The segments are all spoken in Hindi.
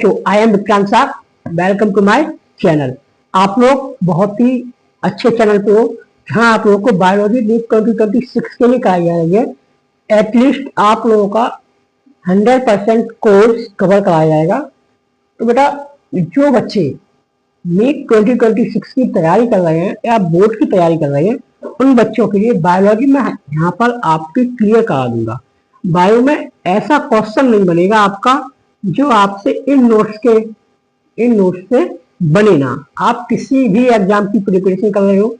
बच्चों, I'm Vikrant Sah, welcome to my channel. आप लोग बहुत ही अच्छे चैनल पे हो, जहां आप लोगों को बायोलॉजी नीट 2026 के लिए कराई जाएगी। एटलीस्ट आप लोगों का 100% कोर्स कवर कराया जाएगा। तो बेटा, जो बच्चे नीट 2026 की तैयारी कर रहे हैं या बोर्ड की तैयारी कर रहे हैं, उन बच्चों के लिए बायोलॉजी में यहाँ पर आपकी क्लियर करा दूंगा। बायो में ऐसा क्वेश्चन नहीं बनेगा आपका जो आपसे इन नोट्स से बने ना। आप किसी भी एग्जाम की प्रिपरेशन कर रहे हो,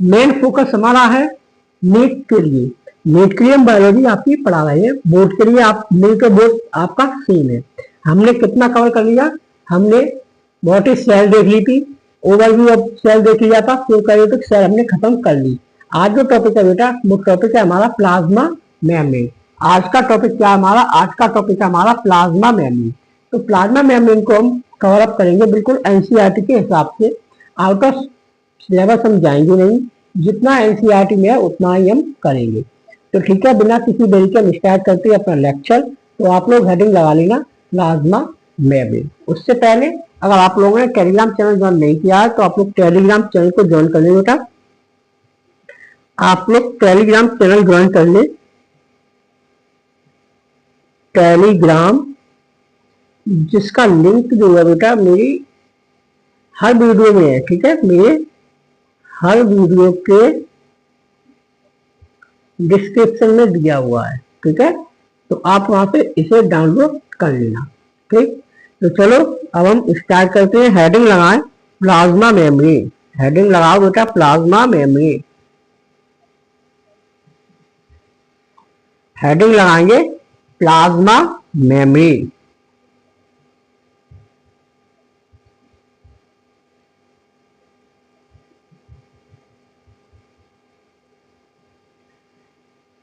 मेन फोकस हमारा है नीट के लिए। नीट के लिए हम बायोलॉजी आपकी पढ़ा रहे हैं, बोर्ड के लिए आप मिलकर बोर्ड आपका सेम है। हमने कितना कवर कर लिया? हमने बहुत ही सेल देख ली थी, ओवरव्यू ऑफ सेल देख लिया था, प्रोकैरियोटिक सेल हमने खत्म कर ली। आज जो टॉपिक है बेटा, वो टॉपिक है हमारा प्लाज्मा मेम्ब्रेन। आज का टॉपिक क्या हमारा? आज का टॉपिक है हमारा प्लाज्मा मेम्ब्रेन। तो प्लाज्मा मेम्ब्रेन को हम कवर अप करेंगे बिल्कुल एनसीईआरटी के हिसाब से। आउट ऑफ सिलेबस हम जाएंगे नहीं, जितना एनसीईआरटी में है उतना ही हम करेंगे। तो ठीक है, बिना किसी देरी के हम स्टार्ट करते हैं अपना लेक्चर। तो आप लोग हेडिंग लगा लेना प्लाज्मा मेम्ब्रेन। उससे पहले अगर आप लोगों ने टेलीग्राम चैनल ज्वाइन नहीं किया है तो आप लोग टेलीग्राम चैनल को ज्वाइन कर लें बेटा। आप लोग टेलीग्राम चैनल ज्वाइन कर ले। टेलीग्राम जिसका लिंक जो है बेटा मेरी हर वीडियो में है, ठीक है, मेरे हर वीडियो के डिस्क्रिप्शन में दिया हुआ है, ठीक है। तो आप वहां से इसे डाउनलोड कर लेना, ठीक। तो चलो अब हम स्टार्ट करते हैं। हेडिंग लगाएं प्लाज्मा मेम्ब्रेन। हेडिंग लगाओ बेटा प्लाज्मा मेम्ब्रेन। हेडिंग लगाएंगे प्लाज्मा मेम्ब्रेन।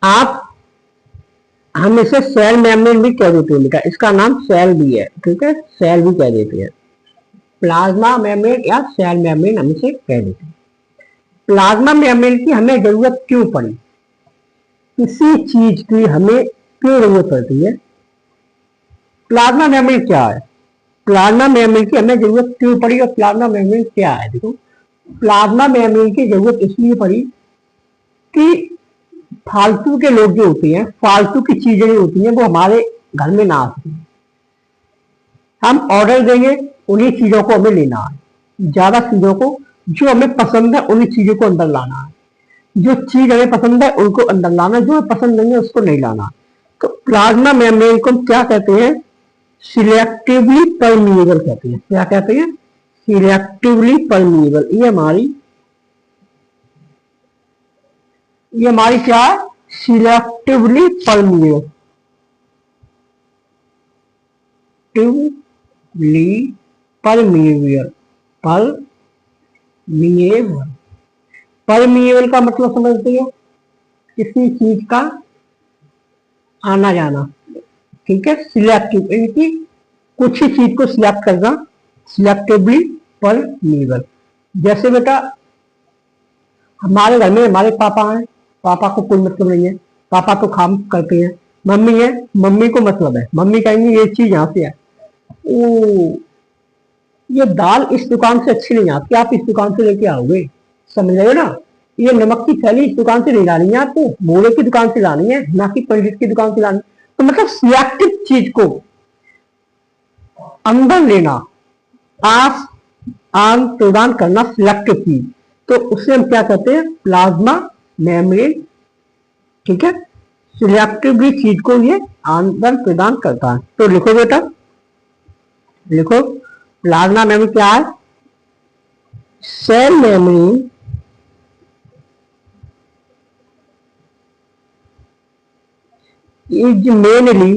आप हम इसे सेल मेम्ब्रेन भी कह देते हैं बेटा, इसका नाम सेल भी है, ठीक है, सेल भी कह देते हैं। प्लाज्मा मेम्ब्रेन या सेल मेम्ब्रेन हम इसे कह देते हैं। प्लाज्मा मेम्ब्रेन की हमें जरूरत क्यों पड़ी? किसी चीज की हमें क्यों जरूरत पड़ती है? प्लाज्मा मेम्ब्रेन क्या है? प्लाज्मा मेम्ब्रेन की हमें जरूरत क्यों पड़ी और प्लाज्मा मेम्ब्रेन क्या है? देखो, प्लाज्मा मेम्ब्रेन की जरूरत इसलिए पड़ी कि फालतू के लोग जो होते हैं, फालतू की चीजें जो होती हैं, वो हमारे घर में ना आ सके। हम ऑर्डर देंगे, उन्हीं चीजों को हमें लेना है। ज्यादा चीजों को जो हमें पसंद है उन्हीं चीजों को अंदर लाना है। जो चीज हमें पसंद है उनको अंदर लाना है, जो हमें पसंद नहीं है उसको नहीं लाना। तो प्लाज्मा मेम्ब्रेन को क्या कहते हैं? सिलेक्टिवली परमिएबल कहते हैं। क्या कहते हैं? Selectively permeable. ये हमारी क्या है? Selectively permeable. परमिएबल परमिएबल का मतलब समझते हो? किसी चीज का आना जाना, ठीक है। सिलेक्टिव यानी कुछ ही चीज को सिलेक्ट करना, सिलेक्टिवली परमिएबल। जैसे बेटा हमारे घर में हमारे पापा हैं, पापा को कोई मतलब नहीं है, पापा तो काम करते हैं। मम्मी है, मम्मी को मतलब है, मम्मी कहेंगे ये चीज यहाँ से है, ओ ये दाल इस दुकान से अच्छी नहीं आती, आप इस दुकान से लेके आओगे, समझ रहे हो ना। ये नमक की थैली इस दुकान से नहीं लानी है, आपको मोड़े की दुकान से लानी है, ना कि पंडित की दुकान से लानी। तो मतलब सिलेक्टिव चीज को अंदर लेना, आन प्रदान करना, सिलेक्टिव चीज, तो उसे हम क्या कहते हैं? प्लाज्मा मेम्ब्रेन, ठीक है। सिलेक्टिवली चीज को ये आदान प्रदान करता है। तो लिखो बेटा, लिखो प्लाज्मा मेम्ब्रेन क्या है? Cell membrane is mainly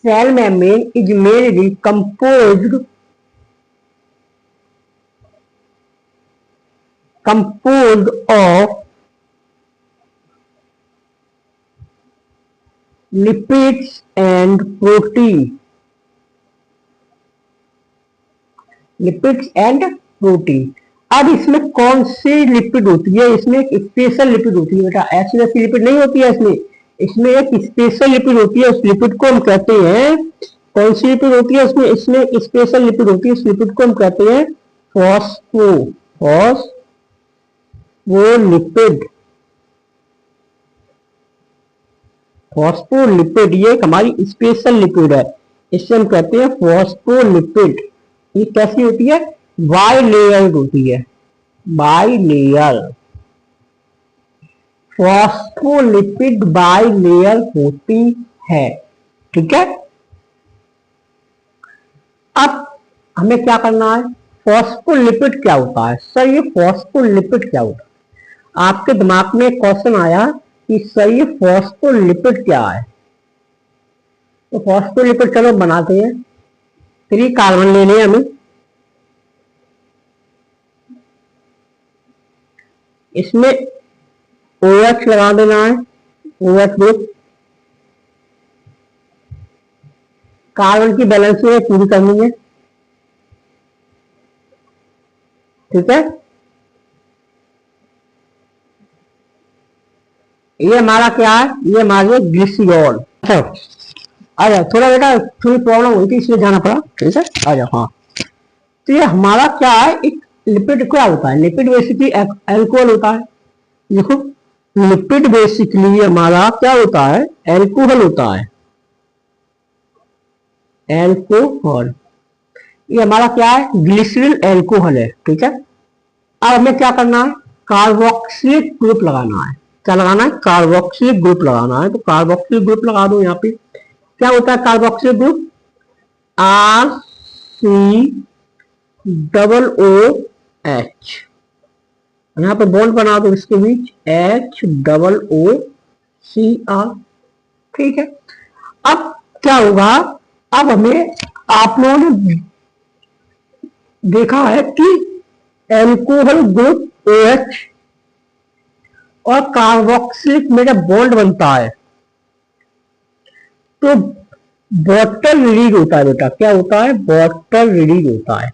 cell membrane is mainly composed of lipids and protein। Lipids and protein. अब इसमें कौन सी लिपिड होती है? इसमें एक स्पेशल लिपिड होती है बेटा, ऐसी वैसी लिपिड नहीं होती है इसमें। इसमें एक स्पेशल लिपिड होती है, उस लिपिड को हम कहते हैं, कौन सी लिपिड होती है उसमें, इसमें स्पेशल लिपिड होती है, उस लिपिड को हम कहते हैं फॉस्फोलिपिड। फॉस्फोलिपिड ये हमारी स्पेशल लिपिड है, इससे हम कहते हैं फॉस्फोलिपिड। ये कैसी होती है, बाइलेयर होती है, बाइलेयर। फॉस्फोलिपिड बाइलेयर होती है, ठीक है। अब हमें क्या करना है, फॉस्फोलिपिड क्या होता है सर, ये फॉस्फोलिपिड क्या होता है। आपके दिमाग में क्वेश्चन आया कि सर ये फॉस्फोलिपिड क्या है, तो फॉस्फोलिपिड चलो बनाते हैं। 3 कार्बन लेने हैं हमें, इसमें OH लगा देना है, OH ग्रुप। कार्बन की बैलेंस में पूरी करनी है, ठीक है। ये हमारा क्या है, ये हमारे ग्लिसरॉल। आ जाओ, थोड़ा बेटा थोड़ी प्रॉब्लम हुई थी इसलिए जाना पड़ा, ठीक है, आ जाओ। हाँ, तो ये हमारा क्या है, एक लिपिड क्या होता है, लिपिड बेसिकली एल्कोहल होता है। देखो लिपिड बेसिकली हमारा क्या होता है, एल्कोहल होता है, एल्कोहल। ये हमारा क्या है, ग्लिसरॉल एल्कोहल है, ठीक है। अब हमें क्या करना है, कार्बोक्सिलिक ग्रुप लगाना है। क्या लगाना है, कार्बोक्सिलिक ग्रुप लगाना है। तो कार्बोक्सिलिक ग्रुप लगा दो यहाँ पे। क्या होता है कार्बोक्सिलिक ग्रुप, RCOOH। यहाँ पे बॉन्ड बना दो इसके बीच, HOOCR, ठीक है। अब क्या होगा, अब हमें, आप लोगों ने देखा है कि एल्कोहल ग्रुप OH और कार्बोक्सिलिक में जब बॉन्ड बनता है तो बॉटल रिलीज होता है बेटा। क्या होता है, बॉटल रिलीज होता है,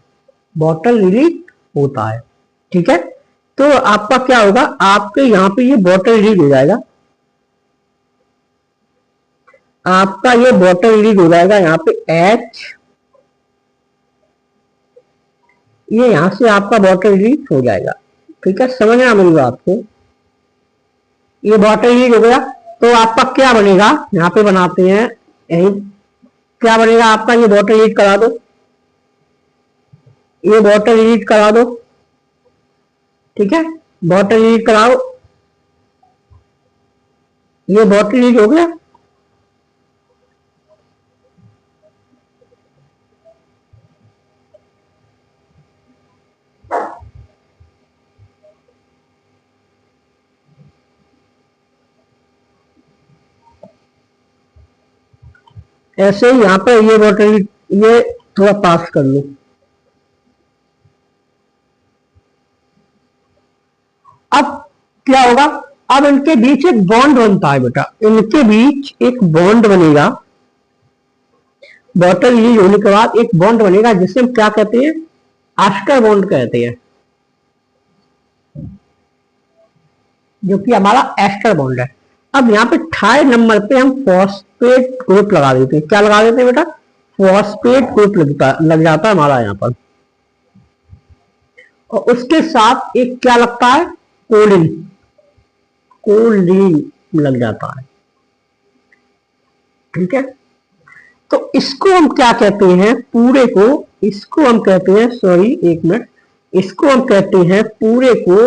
बॉटल रिलीज होता है, ठीक है। तो आपका क्या होगा, आपके यहाँ पे ये बॉटल रिलीज हो जाएगा, आपका ये बॉटल रिलीज हो जाएगा यहाँ पे H, ये यहां से आपका बॉटल रिलीज हो जाएगा, ठीक है। समझना मेरी बात को, ये बॉटल रिलीज हो गया तो आपका क्या बनेगा, यहाँ पे बनाते हैं यही, क्या बनेगा आपका, ये बॉटल रिलीज करा दो, ये बॉटल रिलीज करा दो, ठीक है। बॉटल रिलीज कराओ, ये बॉटल रिलीज हो गया। ऐसे ही यहाँ पर ये बॉटल, ये थोड़ा पास कर लो। अब क्या होगा, अब इनके बीच एक बॉन्ड बनता है बेटा, इनके बीच एक बॉन्ड बनेगा। बॉटल रिलीज होने के बाद एक बॉन्ड बनेगा जिसे हम क्या कहते हैं, एस्टर बॉन्ड कहते हैं, जो कि हमारा एस्टर बॉन्ड है। अब यहाँ पे 3rd नंबर पे हम फॉस्फेट ग्रुप लगा देते हैं। क्या लगा देते हैं बेटा, फॉस्फेट ग्रुप लग जाता है हमारा यहाँ पर, और उसके साथ एक क्या लगता है, कोलिन, कोलिन लग जाता है, ठीक है। तो इसको हम क्या कहते हैं, पूरे को, इसको हम कहते हैं, सॉरी एक मिनट, इसको हम कहते हैं पूरे को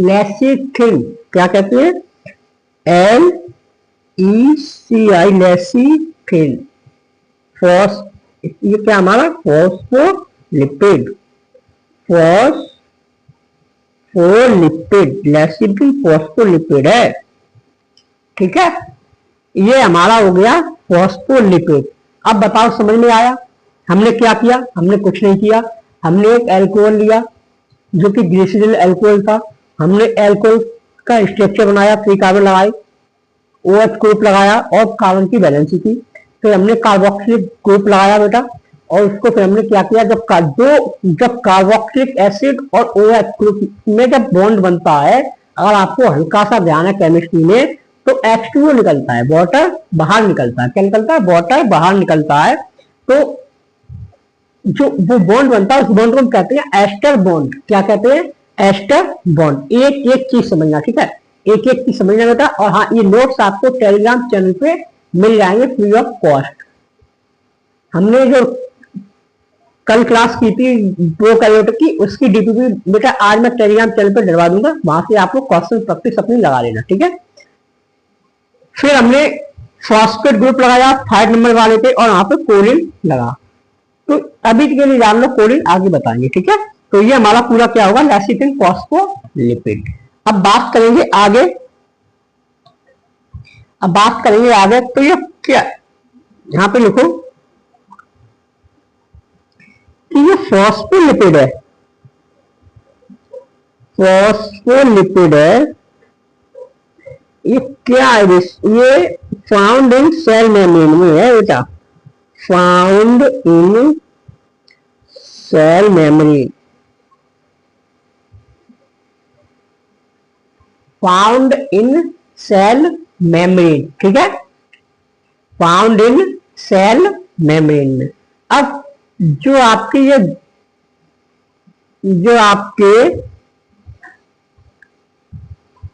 लेसिथिन। क्या कहते हैं, LECI, लेसिथिन। ये क्या हमारा फॉस्फोलिपिड, फॉस्फोलिपिड, लेसिथिन फॉस्फोलिपिड है, ठीक है। ये हमारा हो गया फॉस्फोलिपिड। अब बताओ समझ में आया, हमने क्या किया, हमने कुछ नहीं किया, हमने एक अल्कोहल लिया जो कि ग्लिसरॉल अल्कोहल था, हमने अल्कोहल का स्ट्रक्चर बनाया, 3 कार्बन लगाए, OH ग्रुप लगाया और कार्बन की बैलेंस की, फिर हमने कार्बोक्सिलिक ग्रुप लगाया बेटा, और उसको फिर हमने क्या किया, जब कार्बोक्सिलिक एसिड और OH ग्रुप में जब बॉन्ड बनता है, अगर आपको हल्का सा ध्यान है केमिस्ट्री में, तो H2O निकलता है, वाटर बाहर निकलता है। क्या निकलता है? वाटर बाहर निकलता है। तो जो वो बॉन्ड बनता है उस बॉन्ड को हम कहते हैं एस्टर बॉन्ड। क्या कहते हैं? Ester bond. एक एक चीज समझना, ठीक है, एक एक चीज समझना बेटा। और हाँ, ये नोट्स आपको टेलीग्राम चैनल पे मिल जाएंगे फ्री ऑफ कॉस्ट। हमने जो कल क्लास की थी दो कैलोट की, उसकी डीपीपी बेटा आज मैं टेलीग्राम चैनल पर डलवा दूंगा, वहां से आपको क्वेश्चन प्रैक्टिस अपनी लगा लेना, ठीक है। फिर हमने फॉस्फेट ग्रुप लगाया 5 नंबर वाले पे और वहां पे कोलिन लगा। तो अभी के लिए जान लो, कोलिन आगे बताएंगे, ठीक है। तो ये हमारा पूरा क्या होगा? Lecithin phospholipid. अब बात करेंगे आगे, तो ये क्या, यहां पे लिखो कि ये फॉस्फोलिपिड है, फॉस्फोलिपिड है। ये क्या है? ये फाउंड इन सेल मेम्ब्रेन में है बेटा, found in cell membrane, found in cell membrane, ठीक है, फाउंड इन सेल मेम्ब्रेन में। अब जो आपके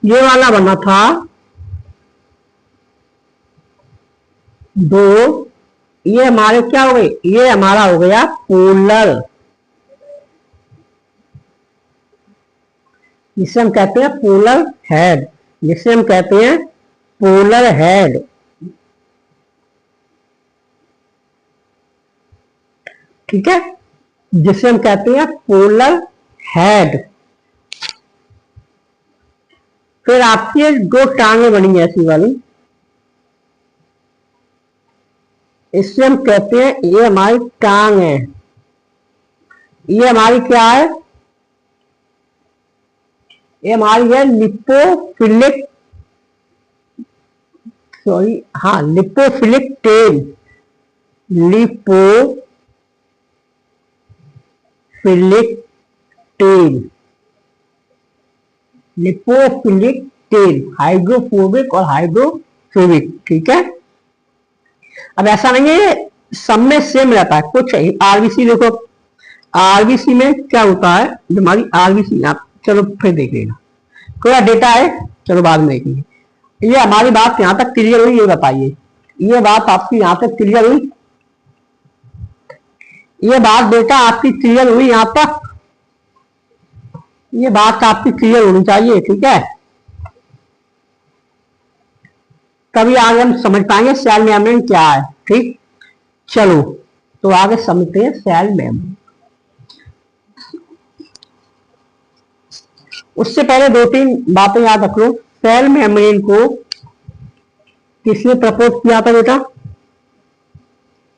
ये वाला बना था दो, ये हमारे क्या हो गए? ये हमारा हो गया पोलर, जिसे हम कहते हैं पोलर हेड, जिसे हम कहते हैं पोलर हेड, ठीक है, जिसे हम कहते हैं पोलर हेड। फिर आपकी दो टांगे बनी ऐसी वाली, इससे हम कहते हैं ये हमारी टांग है, ये हमारी क्या है? ये हमारी है लिपोफिलिक, सॉरी हाँ, lipophilic tail, lipophilic tail, lipophilic tail, hydrophobic और हाइड्रोफोबिक, ठीक है। अब ऐसा नहीं है सब में सेम रहता है, कुछ आरबीसी देखो, आरबीसी में क्या होता है? जो हमारी आरबीसी, आप चलो फिर देख लेना, थोड़ा डेटा है, चलो बाद में देखेंगे। ये हमारी बात यहां तक क्लियर हुई? ये बताइए, ये बात आपकी यहां तक क्लियर हुई? ये बात बेटा आपकी क्लियर हुई यहां तक? ये बात आपकी क्लियर होनी चाहिए, ठीक है, तभी आगे हम समझ पाएंगे सेल मेम्ब्रेन क्या है, ठीक। चलो तो आगे समझते हैं सेल मेम्ब्रेन। उससे पहले दो तीन बातें याद रख लो। सेल मेम्ब्रेन को किसने प्रपोज किया था बेटा?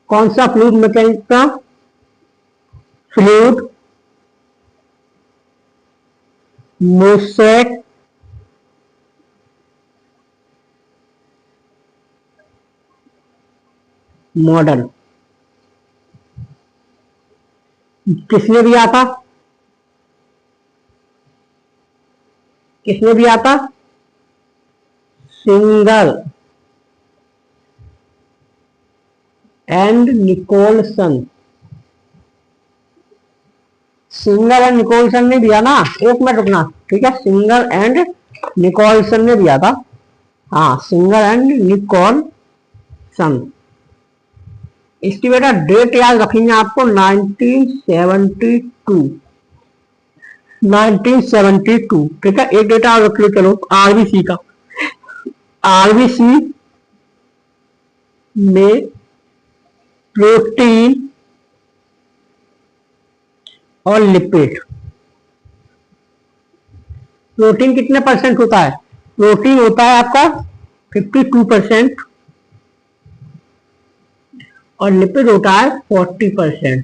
कौन सा फ्लूइड मैकेनिक्स का? Fluid mosaic model. किसने दिया था? किसने दिया था? Singer and Nicolson. Singer and Nicolson ने दिया ना, एक मिनट रुकना, ठीक है, सिंगल एंड निकोलसन ने दिया था, हाँ, सिंगल एंड निकोलसन। इसकी बेटा डेट याद रखेंगे आपको, 1972, 1972, ठीक है। एक डेटा रख लो, चलो आरबीसी का, आरबीसी में प्रोटीन और लिपिड, प्रोटीन कितने परसेंट होता है? प्रोटीन होता है आपका 52% और लिपिड होता है 40%,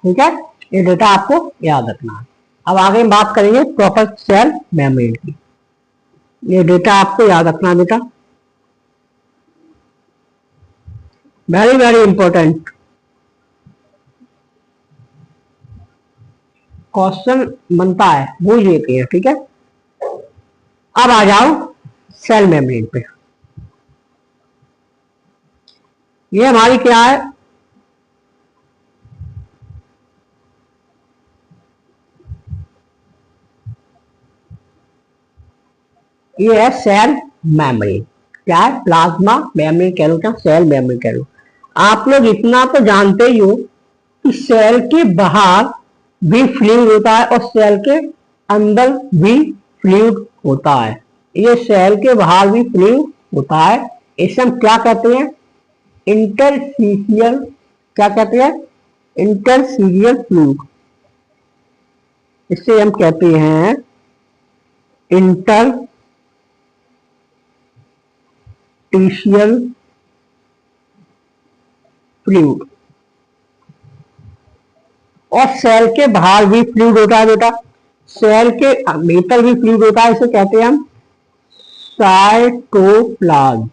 ठीक है। ये डेटा आपको याद रखना है। अब आगे बात करेंगे प्रॉपर सेल मेम्ब्रेन की, ये डेटा आपको याद रखना बेटा, वेरी वेरी इंपॉर्टेंट क्वेश्चन बनता है, वो ये है, ठीक है। अब आ जाओ सेल मेम्ब्रेन पे। ये हमारी क्या है, ये है सेल मेम्ब्रेन। क्या है, प्लाज्मा मेम्ब्रेन कह लो, क्या सेल मेम्ब्रेन कह लो। आप लोग इतना तो जानते ही हो कि सेल के बाहर भी फ्लूइड होता है और सेल के अंदर भी फ्लूइड होता है। ये सेल के बाहर भी फ्लूइड होता है, इसे हम क्या कहते हैं, इंटरस्टीशियल, क्या कहते हैं, इंटरस्टीशियल फ्लूइड। इसे हम कहते हैं इंटरस्टीशियल फ्लूइड। और सेल के बाहर भी फ्लूइड होता है बेटा, सेल के भीतर भी फ्लूइड होता है, इसे कहते हैं हम साइटोप्लाज्म।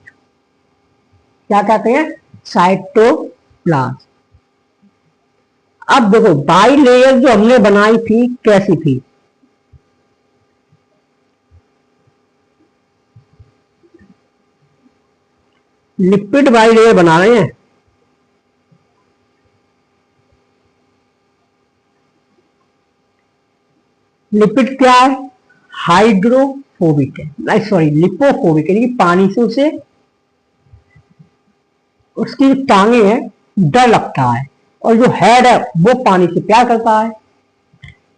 क्या कहते हैं, साइटोप्लाज्म। अब देखो बाई लेयर जो हमने बनाई थी कैसी थी, लिपिड बाई लेयर बना रहे हैं। लिपिड क्या है, हाइड्रोफोबिक है, सॉरी लिपोफोबिक है, पानी से उसे, उसकी टांगे हैं डर लगता है, और जो हेड है वो पानी से प्यार करता है।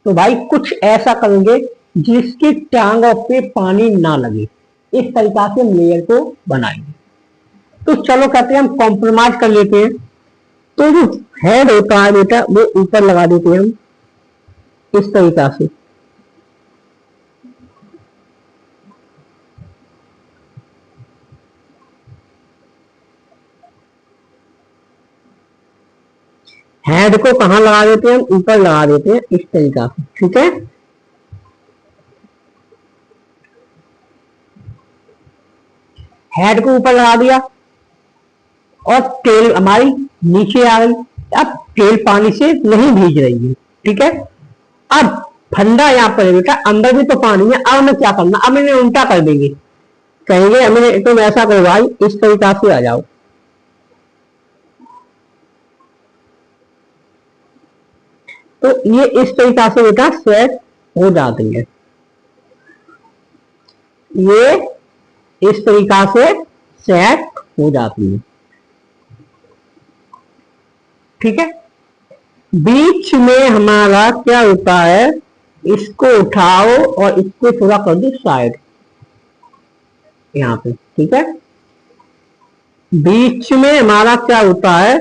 तो भाई कुछ ऐसा करेंगे जिसकी टांगों पे पानी ना लगे, इस तरीका से हम लेयर को बनाएंगे। तो चलो कहते हैं हम कॉम्प्रोमाइज कर लेते हैं। तो जो हेड होता है बेटा वो ऊपर लगा देते हैं हम इस तरीका से। हेड को कहां लगा देते हैं, हम ऊपर लगा देते हैं इस तरीका से, ठीक है। हेड को ऊपर लगा दिया और टेल हमारी नीचे आ गई। अब टेल पानी से नहीं भीग रही है, ठीक है। अब फंडा यहाँ पर है बेटा, अंदर भी तो पानी है। अब हमें क्या करना, अब इन्हें उल्टा कर देंगे, कहेंगे हमें तुम ऐसा करो भाई, इस तरीका से आ जाओ। तो ये इस तरीका से बेटा सेट हो जाती है, ये इस तरीका से सेट हो जाती है, ठीक है। बीच में हमारा क्या होता है, इसको उठाओ और इसको थोड़ा कर दो साइड यहां पे, ठीक है। बीच में हमारा क्या होता है,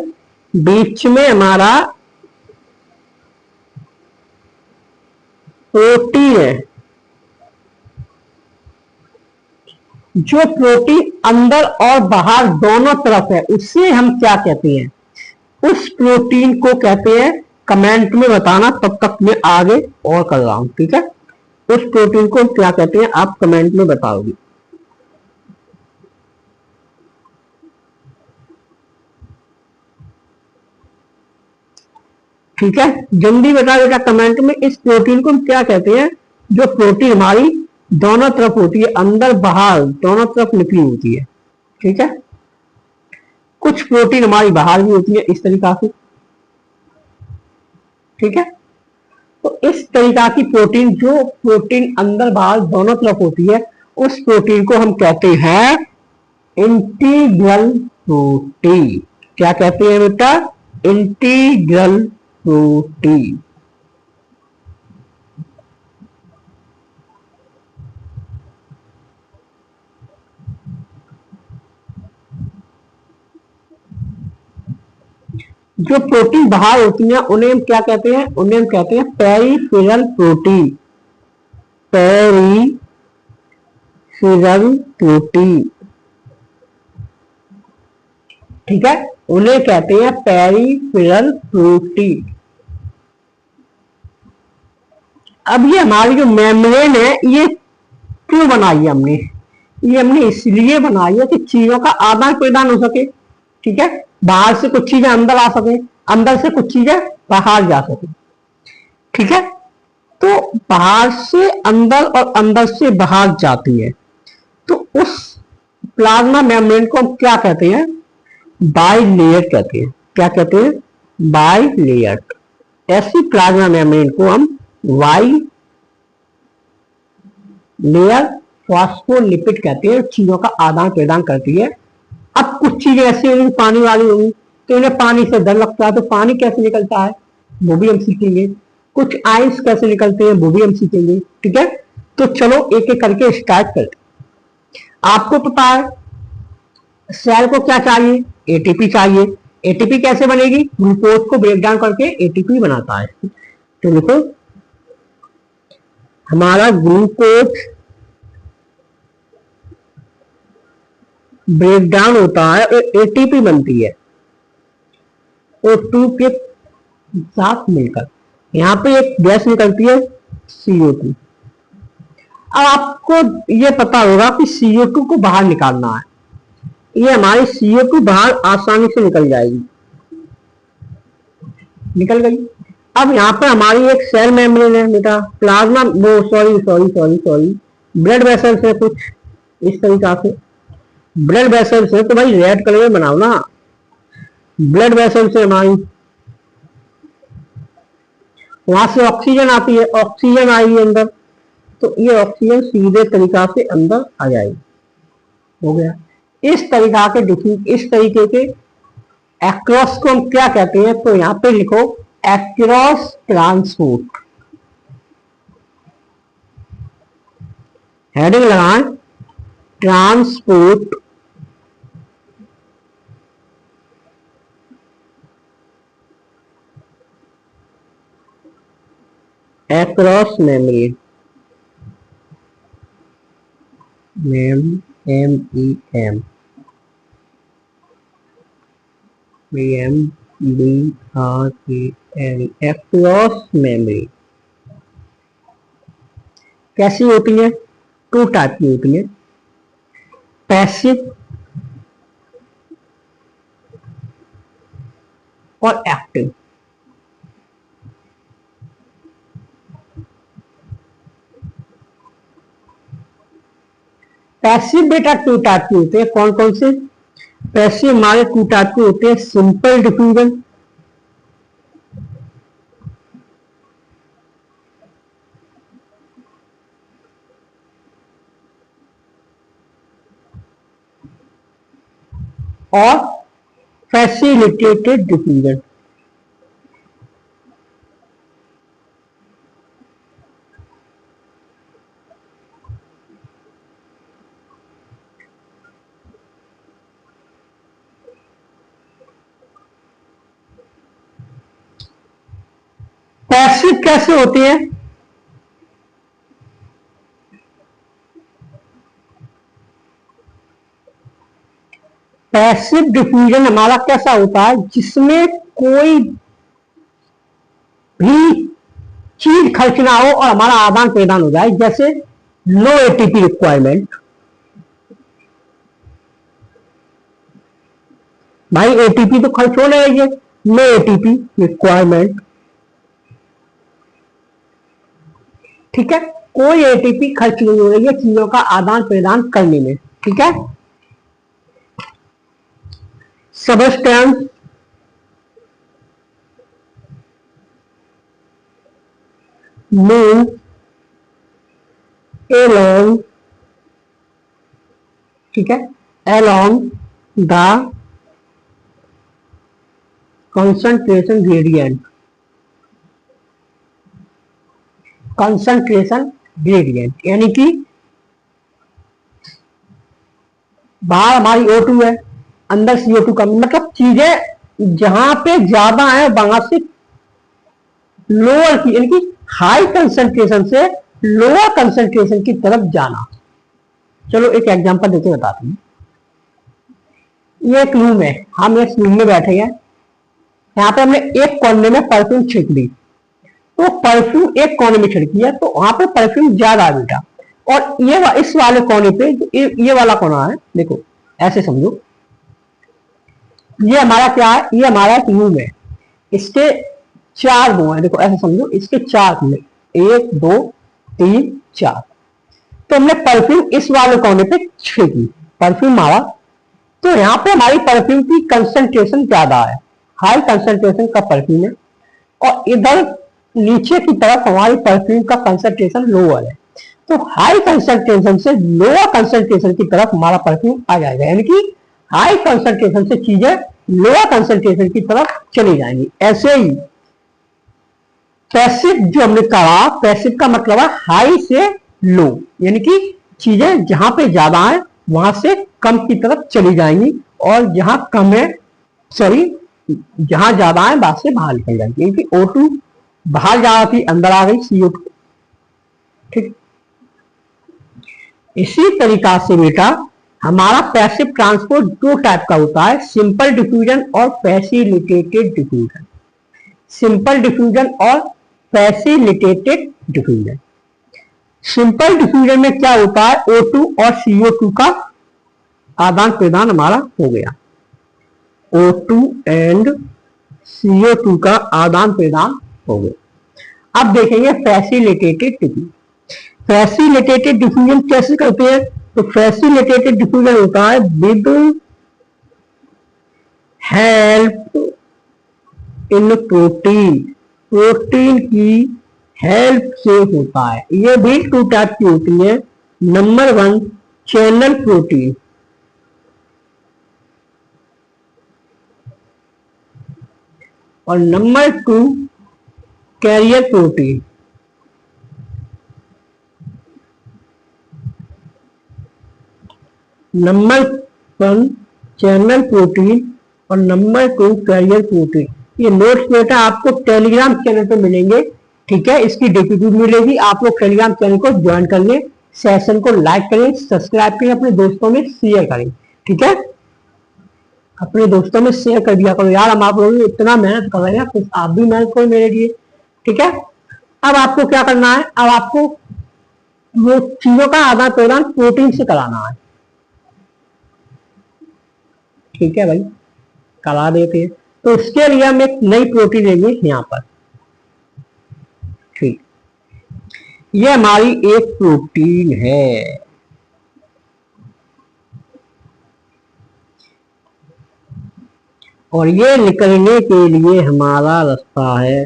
बीच में हमारा प्रोटीन है। जो प्रोटीन अंदर और बाहर दोनों तरफ है उसे हम क्या कहते हैं, उस प्रोटीन को कहते हैं, कमेंट में बताना, तब तक मैं आगे और कर रहा हूं, ठीक है। उस प्रोटीन को क्या कहते हैं आप कमेंट में बताओगे, ठीक है। जल्दी बता बेटा कमेंट में, इस प्रोटीन को हम क्या कहते हैं, जो प्रोटीन हमारी दोनों तरफ होती है, अंदर बाहर दोनों तरफ निकली होती है, ठीक है। कुछ प्रोटीन हमारी बाहर भी होती है इस तरीका से, ठीक है। तो इस तरीका की प्रोटीन, जो प्रोटीन अंदर बाहर दोनों तरफ होती है, उस प्रोटीन को हम कहते हैं इंटीग्रल प्रोटीन। क्या कहते हैं बेटा, इंटीग्रल प्रोटीन। जो प्रोटीन बाहर होती है उन्हें हम क्या कहते हैं, उन्हें हम कहते हैं पेरिफेरल प्रोटीन, पेरिफेरल प्रोटीन, ठीक है। उन्हें कहते हैं पेरिफेरल प्रोटीन। अब ये हमारी जो मेम्ब्रेन है ये क्यों बनाई है हमने, ये हमने इसलिए बनाई है कि चीजों का आदान प्रदान हो सके, ठीक है। बाहर से कुछ चीजें अंदर आ सके, अंदर से कुछ चीजें बाहर जा सके, ठीक है। तो बाहर से अंदर और अंदर से बाहर जाती है। तो उस प्लाज्मा मेम्ब्रेन को हम क्या कहते हैं, बाई लेयर कहते हैं। क्या कहते हैं? By layer. ऐसी प्लाज्मा मेम्ब्रेन को हम वाई लेयर फॉस्फोलिपिड कहते हैं, चीजों का आदान प्रदान करती है। अब कुछ चीजें ऐसी होंगी पानी वाली होंगी, तो इन्हें पानी से डर लगता है, तो पानी कैसे निकलता है वो भी हम सीखेंगे। कुछ आइंस कैसे निकलते हैं वो भी हम सीखेंगे। ठीक है, तो चलो एक एक करके स्टार्ट करते। आपको पता है सेल को क्या चाहिए? एटीपी चाहिए। एटीपी कैसे बनेगी? ग्लूकोज को ब्रेक डाउन करके एटीपी बनाता है। तो देखो हमारा ग्लूकोज ब्रेक डाउन होता है और एटीपी बनती है O2 के साथ मिलकर। यहां पे एक गैस निकलती है CO2। अब आपको ये पता होगा कि CO2 को बाहर निकालना है। ये हमारी CO2 बाहर आसानी से निकल जाएगी, निकल गई। अब यहाँ पर हमारी एक सेल मेम्ब्रेन है बेटा, प्लाज्मा वो सॉरी ब्लड वेसल्स है कुछ इस तरीका से। ब्लड वेसल्स है तो भाई रेड कलर में बनाओ ना। ब्लड वेसल्स है हमारी, वहां से ऑक्सीजन आती है, ऑक्सीजन आएगी अंदर, तो ये ऑक्सीजन सीधे तरीका से अंदर आ जाएगी। हो गया। इस तरीके के एक्रोस को हम क्या कहते हैं? तो यहां पे लिखो एक्रोस ट्रांसपोर्ट। हेडिंग लगाएं transport across membrane, across membrane कैसी होती है? टू टाइप की होती है, पैसिव और एक्टिव। पैसिव बेटा टू टाइप के होते हैं। कौन कौन से? पैसिव हमारे टू टाइप के होते हैं, सिंपल डिफ्यूजन और फैसिलिटेटेड डिफ्यूजन। पैसिव कैसे होती है? पैसिव डिफ्यूजन हमारा कैसा होता है? जिसमें कोई भी चीज खर्च ना हो और हमारा आदान प्रदान हो जाए, जैसे लो एटीपी रिक्वायरमेंट। भाई एटीपी तो खर्च होने चाहिए, लो एटीपी रिक्वायरमेंट। ठीक है, कोई एटीपी खर्च नहीं हो रही है चीजों का आदान प्रदान करने में। ठीक है, सबस्टेंस मूव along, ठीक है, along the concentration gradient, concentration gradient यानी कि बाहर हमारी O2 है, अंदर CO2 कम, मतलब चीजें जहां पे ज्यादा है वहां से लोअर की यानी कि हाई कंसंट्रेशन से लोअर कंसंट्रेशन की तरफ जाना। चलो एक एग्जांपल देके बताते हैं। ये एक रूम है, हम इस रूम में बैठे हैं, यहाँ पे हमने एक कोने में परफ्यूम छिड़क दी, तो परफ्यूम एक कोने में छिड़की है तो वहां पे परफ्यूम ज्यादा आ बेटा, और ये इस वाले कोने पे ये वाला कोना है, देखो ऐसे समझो, ये हमारा क्या है? ये हमारा एक रूम है, इसके चार दो है, देखो ऐसे समझो, इसके चार खुले, 1 2 3 4। तो हमने परफ्यूम इस वाले कोने पे छिड़की, परफ्यूम हमारा तो यहाँ पे हमारी परफ्यूम की कंसंट्रेशन ज्यादा है, हाई कंसंट्रेशन का परफ्यूम है, और इधर नीचे की तरफ हमारी परफ्यूम का कंसंट्रेशन लोअर है। तो हाई कंसंट्रेशन से लोअर कंसंट्रेशन की तरफ हमारा परफ्यूम आ जाएगा, यानी कि हाई कंसंट्रेशन से चीजें लोअर कंसंट्रेशन की तरफ चली जाएंगी। ऐसे ही पैसिव जो हमने कहा, पैसिव का मतलब है हाई से लो, यानी कि चीजें जहां पे ज्यादा है वहां से कम की तरफ चली जाएंगी, और जहां कम है, सॉरी, जहां ज्यादा है वहां से बाहर निकल जाएंगी, यानी कि O2 बाहर जा रही थी, अंदर आ गई CO2। ठीक, इसी तरीका से बेटा हमारा पैसिव ट्रांसपोर्ट दो टाइप का होता है, सिंपल डिफ्यूजन और फैसिलिटेटेड डिफ्यूजन। सिंपल डिफ्यूजन और फैसिलिटेटेड डिफ्यूजन। सिंपल डिफ्यूजन में क्या होता है, O2 और CO2 का आदान प्रदान हमारा हो गया, O2 एंड CO2 का आदान प्रदान हो गया। अब देखेंगे फैसिलिटेटेड डिफ्यूजन। फैसिलिटेटेड डिफ्यूजन कैसे करते हैं, तो फैसिलिटेटेड डिफ्यूजन होता है with help in protein, protein की हेल्प से होता है। ये भी टू टाइप की होती है, नंबर 1 चैनल प्रोटीन, और number 2 carrier protein. Number 1 channel protein और नंबर 2 कैरियर प्रोटीन। ये नोट्स बेटा आपको टेलीग्राम चैनल पे मिलेंगे, ठीक है, इसकी डीपीपी मिलेगी। आप लोग टेलीग्राम चैनल को ज्वाइन कर लें, सेशन को लाइक करें, सब्सक्राइब करें, अपने दोस्तों में शेयर करें, ठीक है, अपने दोस्तों में शेयर कर दिया करो यार। हम आप लोग इतना मेहनत कर रहे हैं, कुछ आप भी मेहनत करो मेरे लिए, ठीक है। अब आपको क्या करना है, अब आपको वो चीजों का आदान प्रदान प्रोटीन से कराना है, ठीक है भाई, करा देते हैं। तो इसके लिए हम एक नई प्रोटीन लेंगे यहां पर, ठीक, ये हमारी एक प्रोटीन है, और ये निकलने के लिए हमारा रास्ता है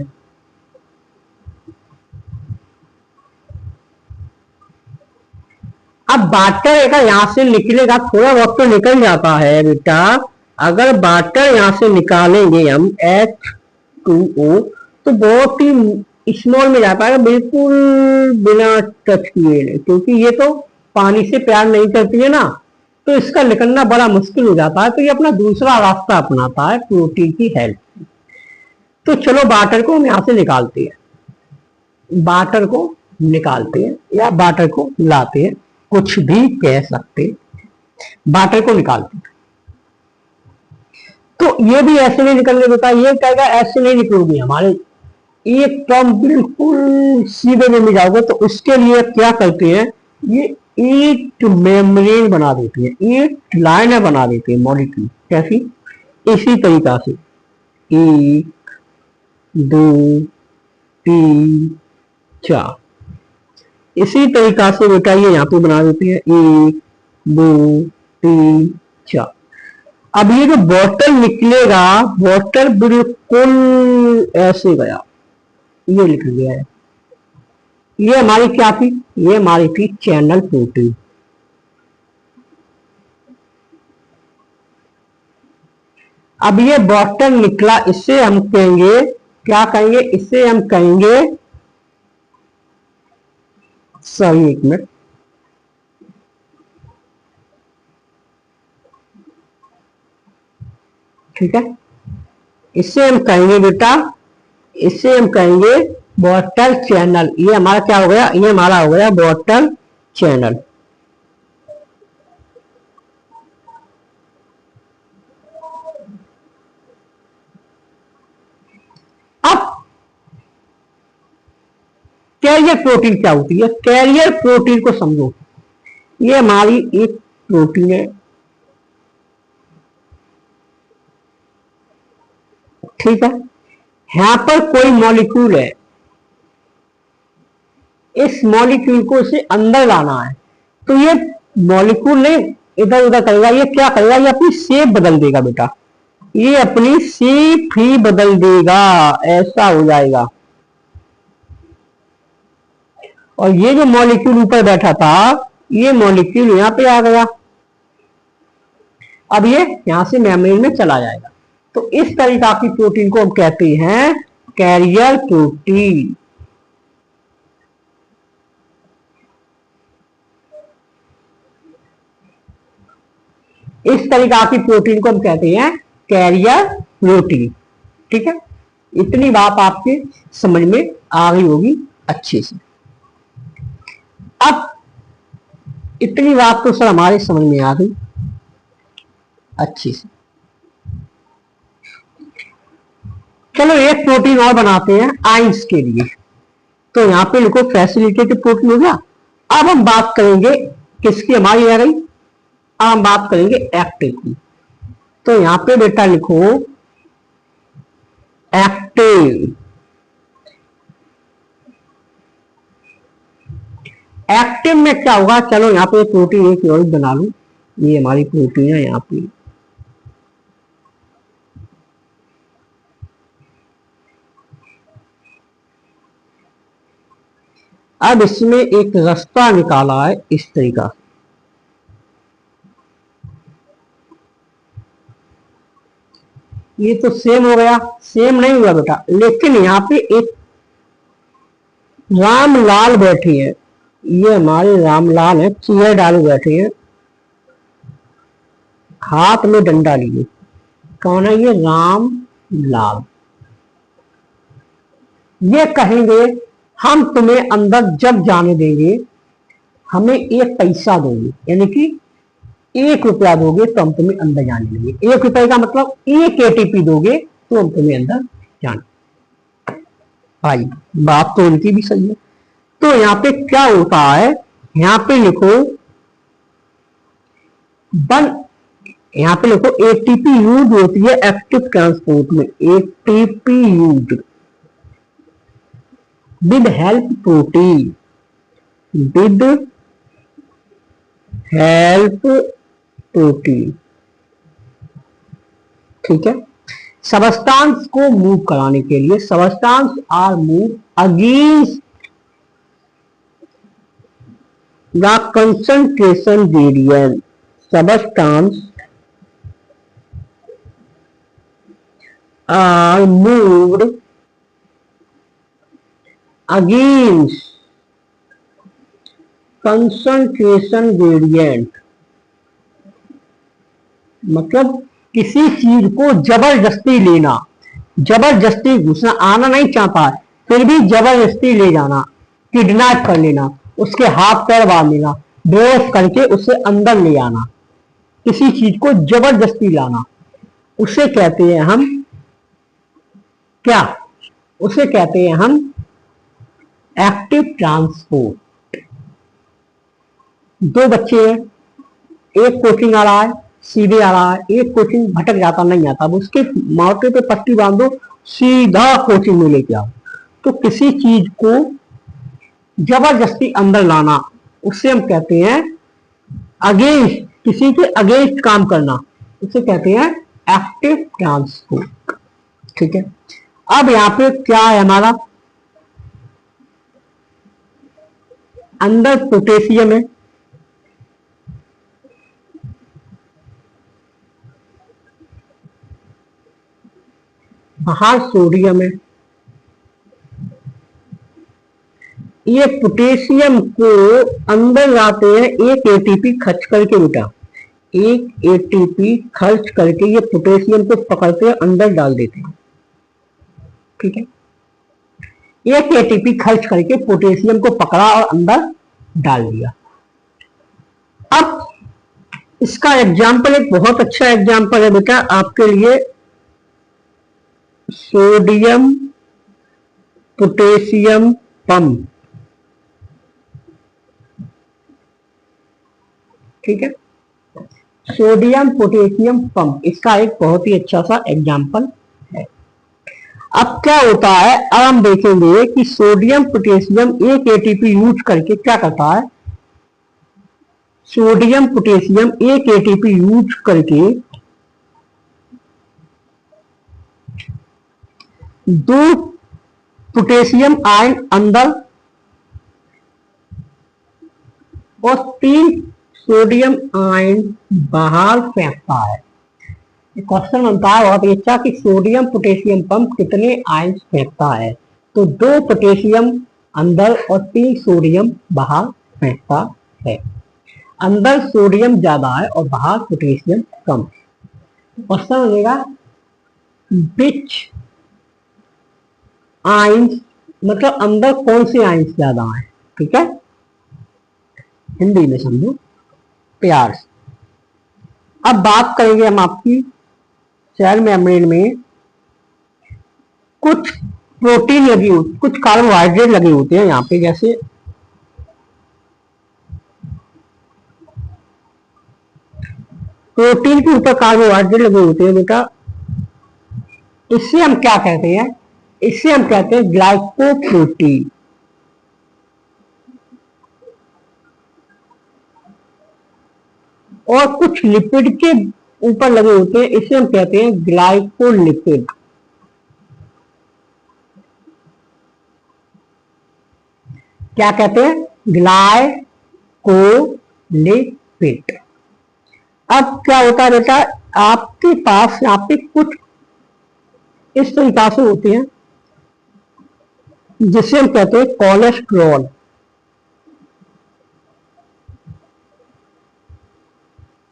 अब वाटर अगर यहां से निकलेगा, थोड़ा बहुत तो निकल जाता है बेटा। अगर वाटर यहां से निकालेंगे हम H2O, तो बहुत ही स्मॉल में जा पाएगा, बिल्कुल बिना टच किए, क्योंकि ये तो पानी से प्यार नहीं करती है ना, तो इसका निकलना बड़ा मुश्किल हो जाता है। तो ये अपना दूसरा रास्ता अपनाता है प्रोटीन की हेल्प। तो चलो वाटर को हम यहां से निकालते हैं, वाटर को निकालते हैं या वाटर को लाते हैं, कुछ भी कह सकते, वाटर को निकालते हैं। तो ये भी ऐसे नहीं निकलने देता, ये कहेगा ऐसे नहीं निकलोगी हमारे, एकदम बिल्कुल सीधे में मिल जाओगे। तो उसके लिए क्या करते हैं, ये एक मेम्ब्रेन बना देती है, एक लाइन बना देते हैं मॉलिक्यूल, कैसी, इसी तरीका से 1 2 3 4, इसी तरीका से बेटा ये यहाँ पे बना देती है 1 2 3 4। अब ये जो बॉटल निकलेगा, बॉटल बिल्कुल ऐसे गया, ये निकल गया है। ये हमारी क्या थी, ये हमारी थी चैनल प्रोटीन। अब ये बॉटल निकला, इससे हम कहेंगे, क्या कहेंगे, इससे हम कहेंगे, सॉरी एक मिनट, ठीक है, इससे हम कहेंगे बेटा, इससे हम कहेंगे बॉटल चैनल। ये हमारा क्या हो गया, ये हमारा हो गया बॉटल चैनल। अब कैरियर प्रोटीन क्या होती है, कैरियर प्रोटीन को समझो। ये हमारी एक प्रोटीन है, ठीक है, यहां पर कोई मॉलिक्यूल है, इस मॉलिक्यूल को इसे अंदर लाना है। तो ये मॉलिक्यूल ने इधर उधर करेगा, ये क्या करेगा, ये अपनी शेप बदल देगा बेटा, ये अपनी शेप ही बदल देगा, ऐसा हो जाएगा। और ये जो मॉलिक्यूल ऊपर बैठा था, ये मॉलिक्यूल यहां पे आ गया, अब ये यहां से मेम्ब्रेन में चला जाएगा। तो इस तरीका की प्रोटीन को हम कहते हैं कैरियर प्रोटीन। इस तरीका की प्रोटीन को हम कहते हैं कैरियर प्रोटीन। ठीक है, इतनी बात आपके समझ में आ गई होगी अच्छे से। अब इतनी बात तो सर हमारे समझ में आ गई अच्छी से। चलो एक प्रोटीन और बनाते हैं आइंस के लिए। तो यहां पे लिखो फैसिलिटेटेड प्रोटीन हो गया। अब हम बात करेंगे किसकी, हमारी आ गई, अब हम बात करेंगे एक्टिव की। तो यहां पे बेटा लिखो एक्टिव। एक्टिव में क्या होगा, चलो यहां पे प्रोटीन एक और बना लू, ये हमारी प्रोटीन है यहां पे। अब इसमें एक रास्ता निकाला है इस तरीका, ये तो सेम हो गया, सेम नहीं हुआ बेटा, लेकिन यहां पे एक रामलाल बैठी है, ये हमारे रामलाल है, चेयर डाले बैठे हैं, हाथ में डंडा लिए। कौन है ये, रामलाल। ये कहेंगे हम तुम्हें अंदर जब जाने देंगे हमें एक पैसा दोगे, यानी कि 1 रुपया दोगे तो हम तुम्हें अंदर जाने देंगे। 1 रुपये का मतलब 1 एटीपी दोगे तो हम तुम्हें अंदर जाने। भाई बात तो उनकी भी सही है। तो यहां पे क्या होता है, यहां पे लिखो यहां पे लिखो एटीपी यूज होती है एक्टिव ट्रांसपोर्ट में, ATP use with help protein, with help protein. ठीक है, सबस्टांस को मूव कराने के लिए, substance are move against the concentration gradient, substance are moved against concentration gradient, मतलब किसी चीज को जबरदस्ती लेना, जबरदस्ती घुसना, आना नहीं चाहता है फिर भी जबरदस्ती ले जाना, किडनैप कर लेना, उसके हाथ पैर बांध लेना, बेहोश करके उसे अंदर ले आना, किसी चीज को जबरदस्ती लाना, उसे कहते हैं हम क्या, उसे कहते हैं हम एक्टिव ट्रांसपोर्ट। 2 बच्चे हैं, एक कोचिंग आ रहा है सीधे आ रहा है, एक कोचिंग भटक जाता नहीं आता, अब उसके माथे पे पट्टी बांधो सीधा कोचिंग में लेके आओ। तो किसी चीज को जबरदस्ती अंदर लाना, उससे हम कहते हैं अगेंस्ट, किसी के अगेंस्ट काम करना, उसे कहते हैं एक्टिव ट्रांसपोर्ट। ठीक है, अब यहां पे क्या है हमारा, अंदर पोटेशियम है, बाहर सोडियम है। ये पोटेशियम को अंदर लाते हैं एक एटीपी खर्च करके बेटा, एक एटीपी खर्च करके ये पोटेशियम को पकड़ते हैं अंदर डाल देते हैं। ठीक है, एक एटीपी खर्च करके पोटेशियम को पकड़ा और अंदर डाल दिया। अब इसका एग्जाम्पल एक बहुत अच्छा एग्जाम्पल है बेटा आपके लिए, सोडियम पोटेशियम पंप। ठीक है, सोडियम पोटेशियम पंप इसका एक बहुत ही अच्छा सा एग्जाम्पल है। अब क्या होता है, अब हम देखेंगे कि सोडियम पोटेशियम एक एटीपी यूज करके क्या करता है, सोडियम पोटेशियम एक एटीपी यूज करके दो पोटेशियम आयन अंदर और 3 सोडियम आयन बाहर फेंकता है। क्वेश्चन बनता है बहुत अच्छा कि सोडियम पोटेशियम पंप कितने आयन फेंकता है। तो 2 पोटेशियम अंदर और 3 सोडियम बाहर फेंकता है। अंदर सोडियम ज्यादा है और बाहर पोटेशियम कम। क्वेश्चन बनेगा विच आयंस, मतलब अंदर कौन से आयंस ज्यादा है। ठीक है, हिंदी में समझो प्यार से। अब बात करेंगे हम आपकी सेल मेम्ब्रेन में कुछ प्रोटीन लगी होती, कुछ कार्बोहाइड्रेट लगे होते हैं यहाँ पे, जैसे प्रोटीन के ऊपर कार्बोहाइड्रेट लगे होते हैं बेटा। इससे हम क्या कहते हैं, इससे हम कहते हैं ग्लाइकोप्रोटीन। और कुछ लिपिड के ऊपर लगे होते हैं, इसे हम कहते हैं ग्लाइकोलिपिड। क्या कहते हैं, ग्लाइकोलिपिड। अब क्या होता है बेटा, आपके पास यहाँ पे कुछ इस तरीका से होते हैं जिसे हम कहते हैं कोलेस्ट्रॉल।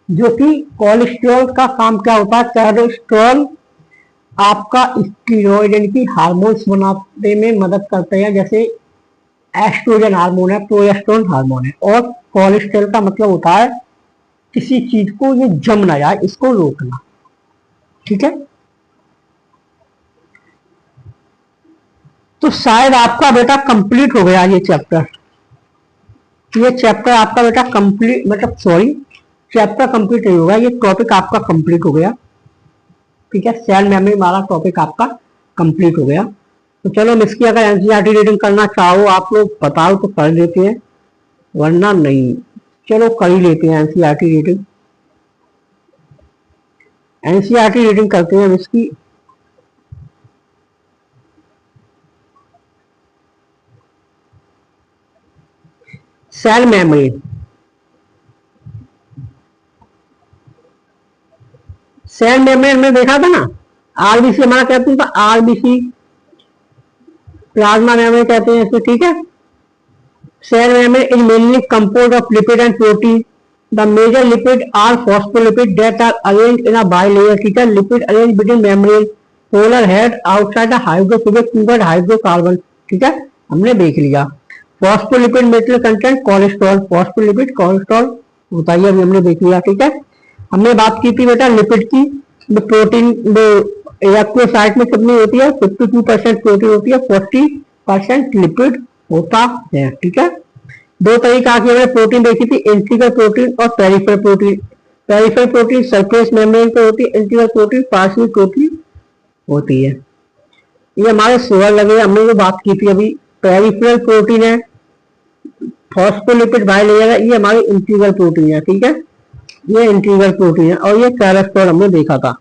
जो कि कोलेस्ट्रॉल का काम क्या होता है, कोलेस्ट्रॉल आपका स्टीरॉयड यानी कि हार्मोन्स बनाने में मदद करते हैं, जैसे एस्ट्रोजन हार्मोन है, प्रोजेस्टेरोन हार्मोन है। और कोलेस्ट्रॉल का मतलब होता है किसी चीज को ये जम ना जाए, इसको रोकना। ठीक है, तो शायद आपका बेटा कंप्लीट हो गया ये चैप्टर। ये चैप्टर आपका बेटा कंप्लीट, मतलब सॉरी चैप्टर कंप्लीट नहीं होगा, ये टॉपिक आपका कंप्लीट हो गया। ठीक है, सेल मेमोरी वाला टॉपिक आपका कंप्लीट हो गया। तो चलो इसकी अगर एनसीईआरटी रीडिंग करना चाहो आप लोग बताओ तो कर लेते हैं, वरना नहीं। चलो कर ही लेते हैं एनसीईआरटी रीडिंग। एनसीईआरटी रीडिंग करते हैं इसकी। सेल मेमोरी, सेल मेम्ब्रेन में देखा था ना, आरबीसी हमारा कहते हैं, आरबीसी प्लाज्मा मेम्ब्रेन कहते हैं इसको। ठीक है, cell membrane is mainly composed of lipid and protein. The major lipid are phospholipid that are arranged in a bilayer. ठीक है, lipid arrange between membrane, polar head outside the hydrophobic toward hydrocarbon. ठीक है, हमने देख लिया। Phospholipid metal content cholesterol, phospholipid cholesterol होता है, अभी हमने देख लिया। ठीक है, हमने बात की थी बेटा लिपिड की। प्रोटीन साइड में कितनी होती है, 52% प्रोटीन होती है, 40% लिपिड होता है। ठीक है, दो तरीका की हमने प्रोटीन देखी थी, इंटीग्रल प्रोटीन और peripheral protein. Peripheral protein surface membrane पे होती है, इंटीग्रल प्रोटीन पार्शियल प्रोटीन होती है। ये हमारे सुअर लगे, हमने जो बात की थी अभी, पेरिफेरल प्रोटीन है, फॉस्फोलिपिड बाइलेयर है, ये हमारी इंटीग्रल प्रोटीन है। ठीक है, ये इंटीग्रल प्रोटीन है। और ये कोलेस्ट्रॉल हमने देखा था,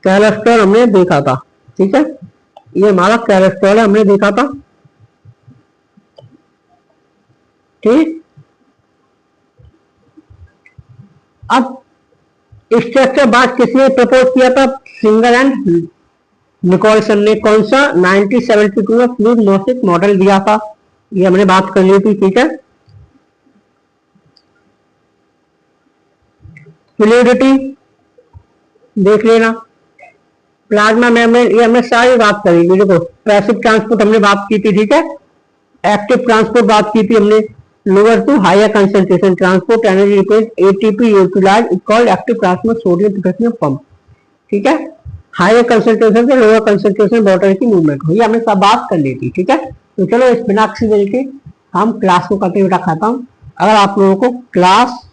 कोलेस्ट्रॉल हमने देखा था। ठीक है, ये हमारा कोलेस्ट्रॉल है, हमने देखा था। ठीक, अब स्ट्रक्चर बात किसने प्रपोज किया था, सिंगर एंड निकोलसन ने। कौन सा, 1972 में फ्लूइड मोसिक मॉडल दिया था, ये हमने बात कर ली थी। ठीक है, फ्लूइडिटी देख लेना, प्लाज्मा मेम्ब्रेन, ये हमने सारी बात करी। देखो पैसिव ट्रांसपोर्ट हमने बात की थी। ठीक है, एक्टिव ट्रांसपोर्ट बात की थी हमने, lower to higher concentration transport energy required ATP utilise is called active transport sodium potassium pump. ठीक है, हायर कंसंट्रेशन से लोअर कंसंट्रेशन वाटर की मूवमेंट हुई, हमने सब बात कर ली थी। ठीक है, तो चलो इस बिना किसी देर के हम क्लास को करते हुए खाता हूँ। अगर आप लोगों को क्लास,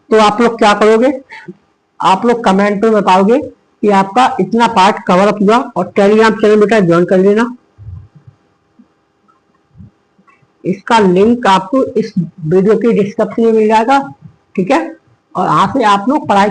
तो आप लोग क्या करोगे, आप लोग कमेंट में बताओगे कि आपका इतना पार्ट कवर अप हुआ। और टेलीग्राम चैनल बेटा ज्वाइन कर लेना। इसका लिंक आपको इस वीडियो के डिस्क्रिप्शन में मिल जाएगा, ठीक है। और यहाँ से आप लोग पढ़ाई